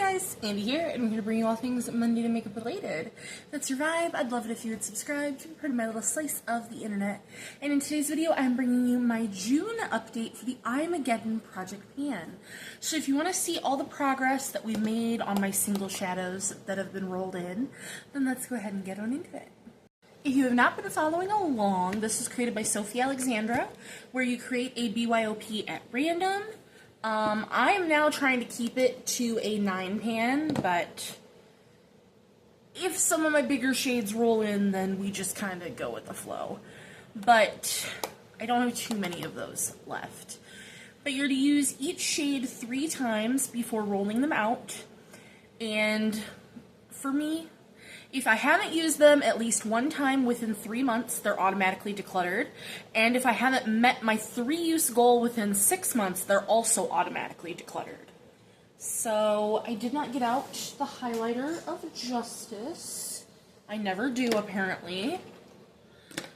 guys, Andy here, and we're here to bring you all things Monday to makeup related. If that's your vibe, I'd love it if you would subscribe to be part of my little slice of the internet. And in today's video, I'm bringing you my June update for the Eyemaggedon project pan. So if you want to see all the progress that we've made on my single shadows that have been rolled in, then let's go ahead and get on into it. If you have not been following along, this is created by Sophie Alexandra, where you create a BYOP at random. I am now trying to keep it to a 9 pan, but if some of my bigger shades roll in, then we just kind of go with the flow. But I don't have too many of those left. But you're to use each shade 3 times before rolling them out. And for me, if I haven't used them at least 1 time within 3 months, they're automatically decluttered. And if I haven't met my 3-use goal within 6 months, they're also automatically decluttered. So I did not get out the highlighter of justice. I never do, apparently.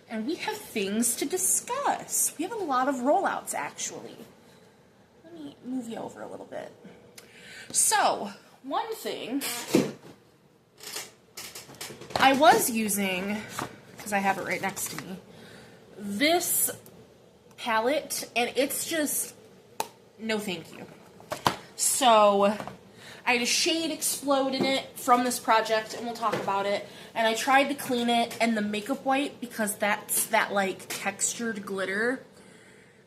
And we have things to discuss. We have a lot of rollouts, actually. Let me move you over a little bit. So, one thing I was using, because I have it right next to me, this palette, and it's just, no thank you. So, I had a shade explode in it from this project, and we'll talk about it, and I tried to clean it, and the makeup wipe, because that's that, like, textured glitter,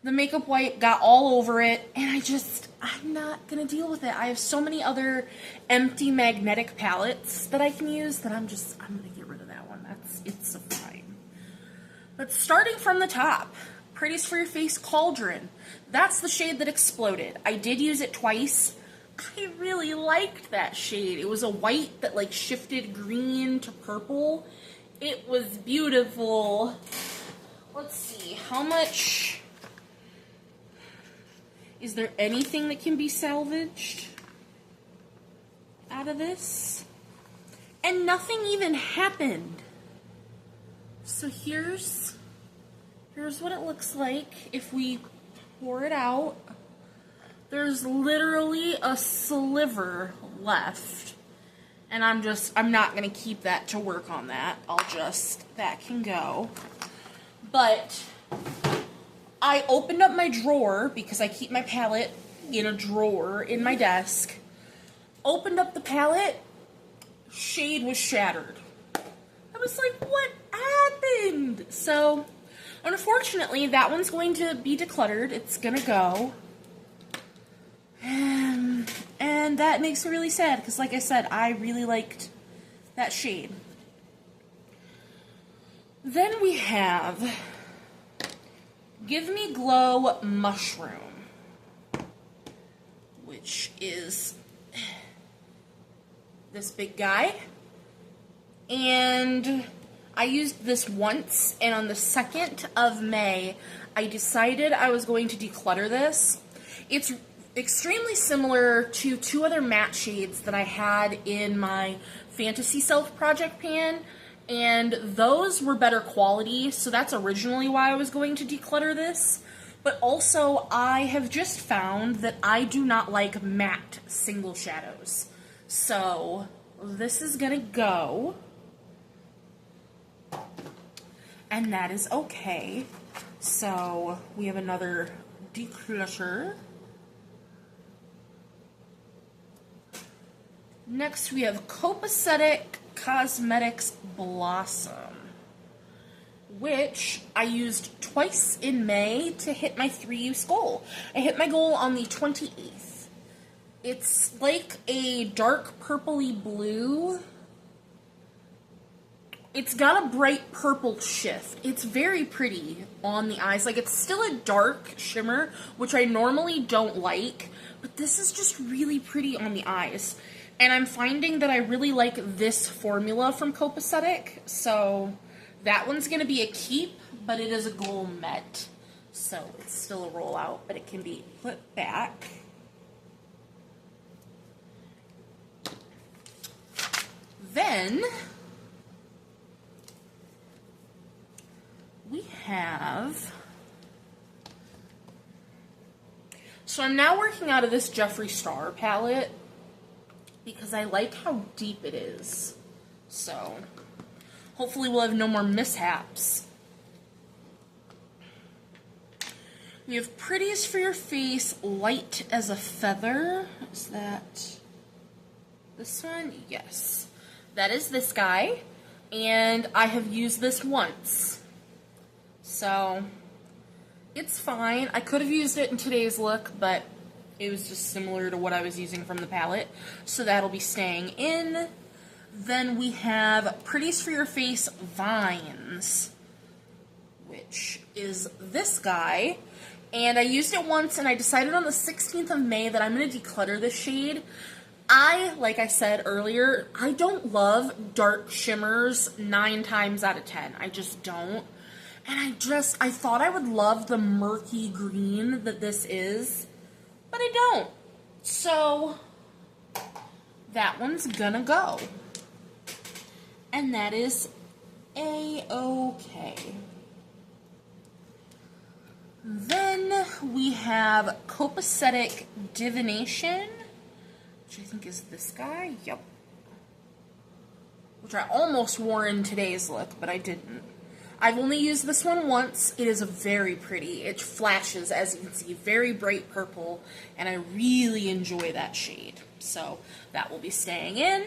the makeup wipe got all over it, and I'm not gonna deal with it. I have so many other empty magnetic palettes that I can use that I'm gonna get rid of that one. It's fine. But starting from the top, Prettiest for Your Face Cauldron. That's the shade that exploded. I did use it twice. I really liked that shade. It was a white that like shifted green to purple. It was beautiful. Let's see, how much... Is there anything that can be salvaged out of this? And nothing even happened. So here's what it looks like if we pour it out. There's literally a sliver left. And I'm not gonna keep that to work on that. That can go. But I opened up my drawer, because I keep my palette in a drawer in my desk. Opened up the palette, shade was shattered. I was like, what happened? So, unfortunately, that one's going to be decluttered. It's gonna go. And that makes me really sad, because like I said, I really liked that shade. Then we have Give Me Glow Mushroom, which is this big guy. And I used this once, and on the 2nd of May, I decided I was going to declutter this. It's extremely similar to 2 other matte shades that I had in my Fantasy Self project pan, and those were better quality, so that's originally why I was going to declutter this. But also, I have just found that I do not like matte single shadows. So, this is gonna go. And that is okay. So, we have another declutter. Next, we have Copacetic Cosmetics Blossom, which I used twice in May to hit my 3-use goal. I hit my goal on the 28th. It's like a dark purpley blue. It's got a bright purple shift. It's very pretty on the eyes. Like, it's still a dark shimmer, which I normally don't like, but this is just really pretty on the eyes. And I'm finding that I really like this formula from Copacetic, so that one's going to be a keep, but it is a goal met. So it's still a rollout, but it can be put back. Then we have... So I'm now working out of this Jeffree Star palette. because I like how deep it is. So hopefully we'll have no more mishaps. We have Pretties for Your Face, Light as a Feather. Is that this one? Yes. That is this guy. And I have used this once. So it's fine. I could have used it in today's look, but it was just similar to what I was using from the palette. So that'll be staying in. Then we have Pretties for Your Face, Vines, which is this guy. And I used it once, and I decided on the 16th of May that I'm going to declutter this shade. Like I said earlier, I don't love dark shimmers 9 times out of 10. I just don't. And I thought I would love the murky green that this is, but I don't. So that one's gonna go. And that is A-okay. Then we have Copacetic Divination, which I think is this guy. Yep. Which I almost wore in today's look, but I didn't. I've only used this one once. It is very pretty. It flashes, as you can see, very bright purple, and I really enjoy that shade. So that will be staying in.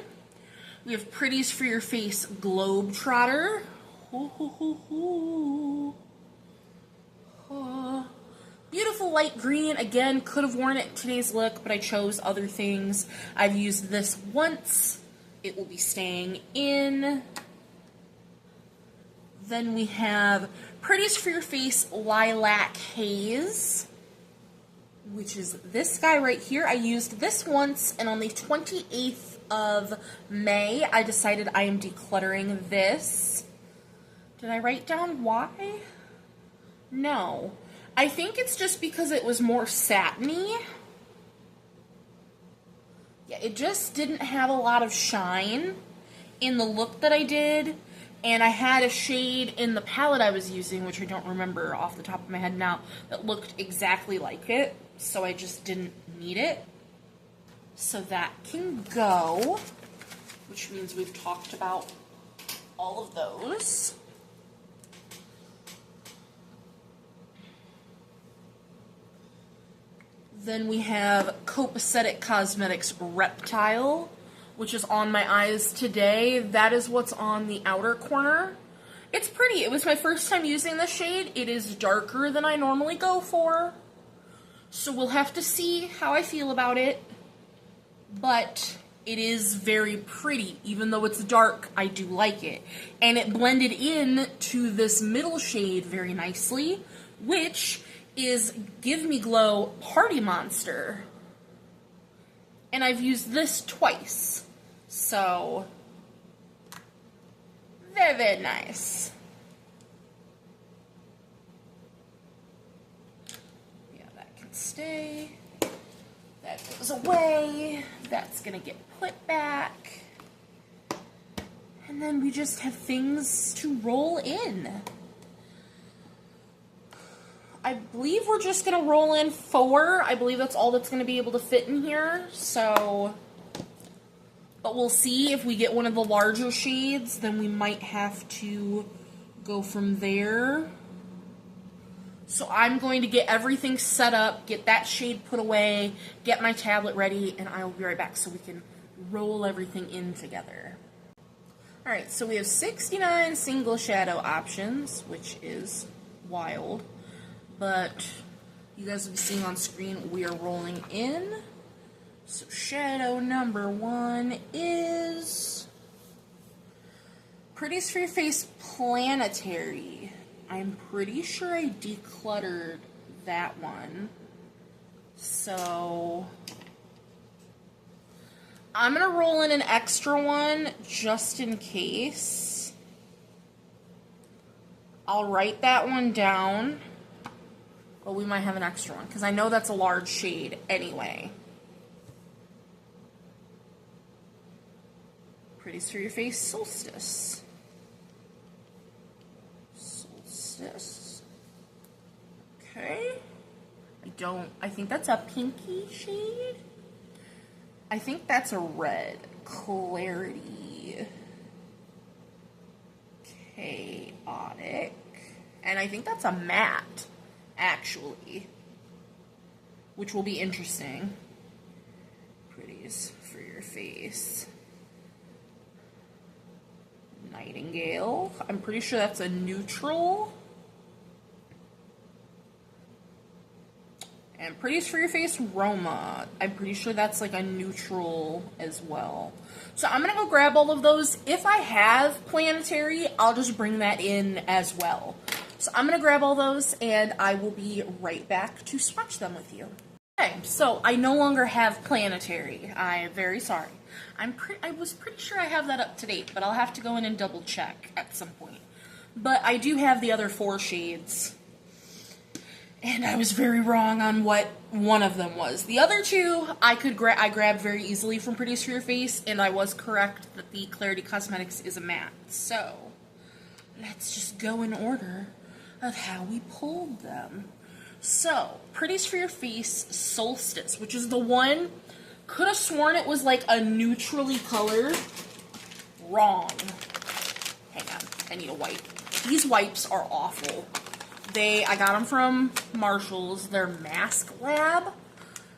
We have Pretties for Your Face, Globetrotter. Beautiful light green. Again, could have worn it in today's look, but I chose other things. I've used this once. It will be staying in. Then we have Pretties for Your Face, Lilac Haze, which is this guy right here. I used this once, and on the 28th of May, I decided I am decluttering this. Did I write down why? No. I think it's just because it was more satiny. Yeah, it just didn't have a lot of shine in the look that I did. And I had a shade in the palette I was using, which I don't remember off the top of my head now, that looked exactly like it. So I just didn't need it. So that can go, which means we've talked about all of those. Then we have Copacetic Cosmetics Reptile, which is on my eyes today. That is what's on the outer corner. It's pretty. It was my first time using this shade. It is darker than I normally go for. So we'll have to see how I feel about it. But it is very pretty. Even though it's dark, I do like it. And it blended in to this middle shade very nicely, which is Give Me Glow Party Monster. And I've used this twice. So, very, very nice. Yeah, that can stay. That goes away. That's gonna get put back. And then we just have things to roll in. I believe we're just going to roll in 4. I believe that's all that's going to be able to fit in here. So, but we'll see if we get one of the larger shades, then we might have to go from there. So I'm going to get everything set up, get that shade put away, get my tablet ready, and I will be right back so we can roll everything in together. Alright, so we have 69 single shadow options, which is wild. But you guys will be seeing on screen, we are rolling in. So shadow number 1 is Pretties for Your Face Planetary. I'm pretty sure I decluttered that one. So I'm going to roll in an extra one just in case. I'll write that one down. But we might have an extra one, because I know that's a large shade anyway. Pretties for Your Face, Solstice. Solstice. Okay. I think that's a pinky shade. I think that's a red. Clarity. Chaotic. And I think that's a matte, actually. Which will be interesting. Pretties for your face. Nightingale. I'm pretty sure that's a neutral. And Pretties for your face, Roma. I'm pretty sure that's like a neutral as well. So I'm gonna go grab all of those. If I have planetary, I'll just bring that in as well. So I'm gonna grab all those and I will be right back to swatch them with you. Okay, so I no longer have planetary. I am very sorry. I was pretty sure I have that up to date, but I'll have to go in and double check at some point. But I do have the other 4 shades. And I was very wrong on what one of them was. The other 2 I grabbed very easily from Pretties for Your Face, and I was correct that the Clarity Cosmetics is a matte. So let's just go in order of how we pulled them. So Pretties for Your Face Solstice, which is the one, could have sworn it was like a neutrally colored. Wrong. Hang on, I need a wipe. These wipes are awful. I got them from Marshall's. They're Mask Lab.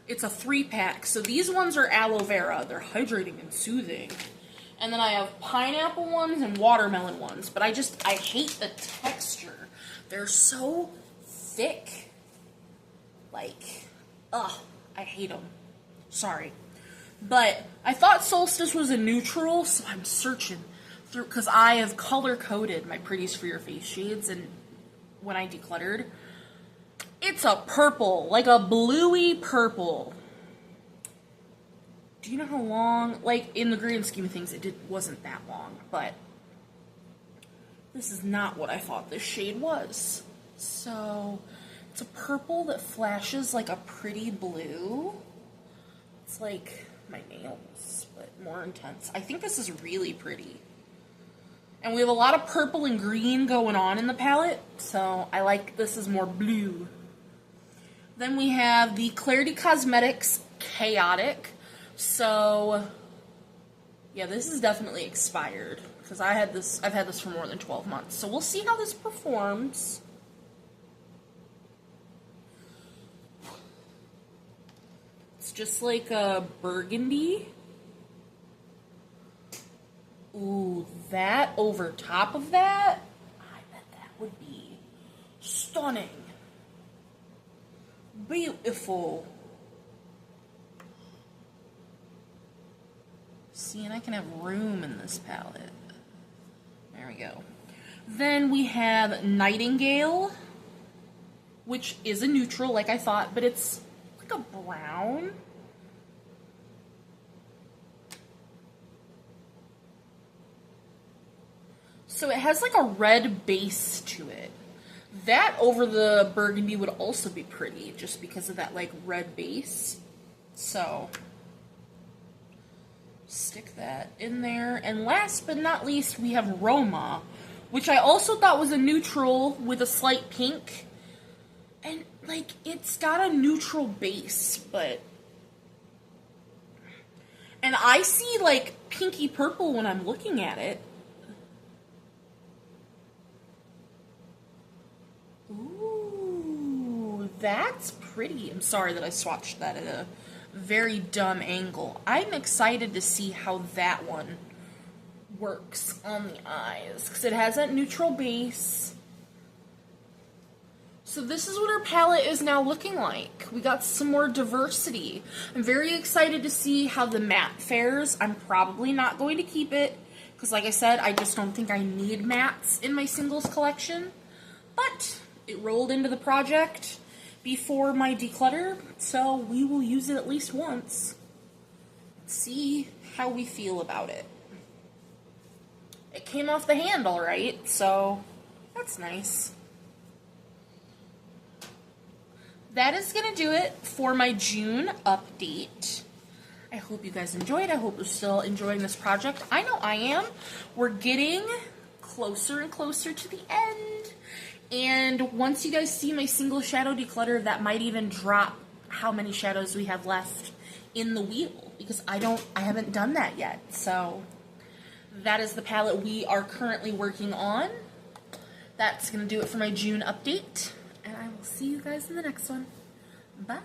It's a 3-pack. So these ones are aloe vera. They're hydrating and soothing. And then I have pineapple ones and watermelon ones. But I hate the texture. They're so thick. Like, ugh, I hate them. Sorry. But I thought Solstice was a neutral, so I'm searching through, because I have color-coded my Pretties for Your Face shades, and when I decluttered, it's a purple, like a bluey purple. Do you know how long, like, in the grand scheme of things, it wasn't that long, but this is not what I thought this shade was. So, it's a purple that flashes like a pretty blue. It's like my nails, but more intense. I think this is really pretty. And we have a lot of purple and green going on in the palette, so I like this is more blue. Then we have the Clarity Cosmetics Chaotic. So, yeah, this is definitely expired, because I've had this for more than 12 months. So we'll see how this performs. It's just like a burgundy. Ooh, that over top of that, I bet that would be stunning. Beautiful. See, and I can have room in this palette. There we go. Then we have Nightingale, which is a neutral like I thought, but it's like a brown. So it has like a red base to it. That over the burgundy would also be pretty, just because of that like red base. So stick that in there. And last but not least, we have Roma, which I also thought was a neutral with a slight pink. And like, it's got a neutral base, but... And I see like pinky purple when I'm looking at it. Ooh, that's pretty. I'm sorry that I swatched that at a very dumb angle. I'm excited to see how that one works on the eyes, because it has that neutral base. So this is what our palette is now looking like. We got some more diversity. I'm very excited to see how the matte fares. I'm probably not going to keep it, because like I said, I just don't think I need mattes in my singles collection. But it rolled into the project before my declutter, so we will use it at least once. See how we feel about it. It came off the hand all right, so that's nice. That is going to do it for my June update. I hope you guys enjoyed. I hope you're still enjoying this project. I know I am. We're getting closer and closer to the end. And once you guys see my single shadow declutter, that might even drop how many shadows we have left in the wheel because I haven't done that yet. So that is the palette we are currently working on. That's going to do it for my June update, and I will see you guys in the next one. Bye!